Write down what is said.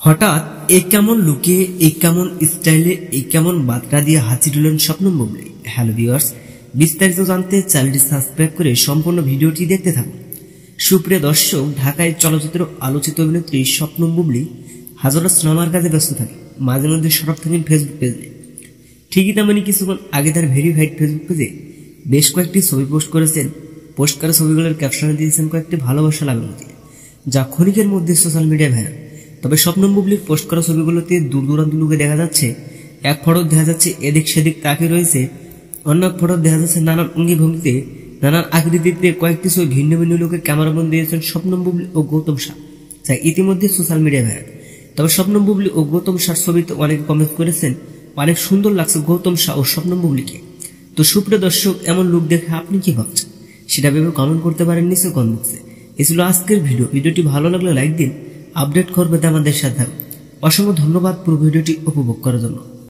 হঠাৎ এই কেমন লুকে এই কেমন স্টাইলে এই কেমন বার্তা দিয়ে হাজির হলেন স্বপ্নম বুবলি। হ্যালো ভিউয়ার্স, বিস্তারিত জানতে চ্যানেলটি সাবস্ক্রাইব করে সম্পূর্ণ ভিডিওটি দেখতে থাকুন। সুপ্রিয় দর্শক, ঢাকায় চলচ্চিত্র আলোচিত অভিনেত্রী স্বপ্নম বুবলি হাজারো সিনেমার কাজে ব্যস্ত থাকে, মাঝে মধ্যে সরব থাকেন ফেসবুক পেজে। ঠিকই তেমনি কিছুক্ষণ আগে তার ভেরিফাইড ফেসবুক পেজে বেশ কয়েকটি ছবি পোস্ট করেছেন। পোস্ট করা ছবিগুলোর ক্যাপশনে দিয়েছেন কয়েকটি ভালোবাসা লাগানো দিয়ে, যা ক্ষণিকের মধ্যে সোশ্যাল মিডিয়ায় ভাইরাল। তবে স্বপ্নম বুবলির পোস্ট করা ছবিগুলোতে দূর দূরান্ত লোকে দেখা যাচ্ছে। এক ফটো দেখা যাচ্ছে এদিক সেদিক তাকিয়ে রয়েছে, অন্য এক ফটো দেখা যাচ্ছে নানান অঙ্গি ভঙ্গিতে নানান আকৃতিতে কয়েকটি ছবি ভিন্ন ভিন্ন লোকের ক্যামেরাবন্দি দিয়েছেন স্বপ্নম বুবলি ও গৌতম শাহ, যা ইতিমধ্যে সোশ্যাল মিডিয়ায় ভাইরাল। তবে স্বপ্নম বুবলি ও গৌতম শাহর ছবিতে অনেকে কমেন্ট করেছেন অনেক সুন্দর লাগছে গৌতম শাহ ও স্বপ্নম বুবলিকে। তো সুপ্রিয় দর্শক, এমন লুক দেখে আপনি কি ভাবছেন সেটা ভেবে কমেন্ট করতে পারেন নিচে কমেন্ট বক্সে। এই ছিল আজকের ভিডিও। ভিডিওটি ভালো লাগলে লাইক দিন, আপডেট করবে আমাদের সাথে। অসংখ্য ধন্যবাদ পুরো ভিডিওটি উপভোগ করার জন্য।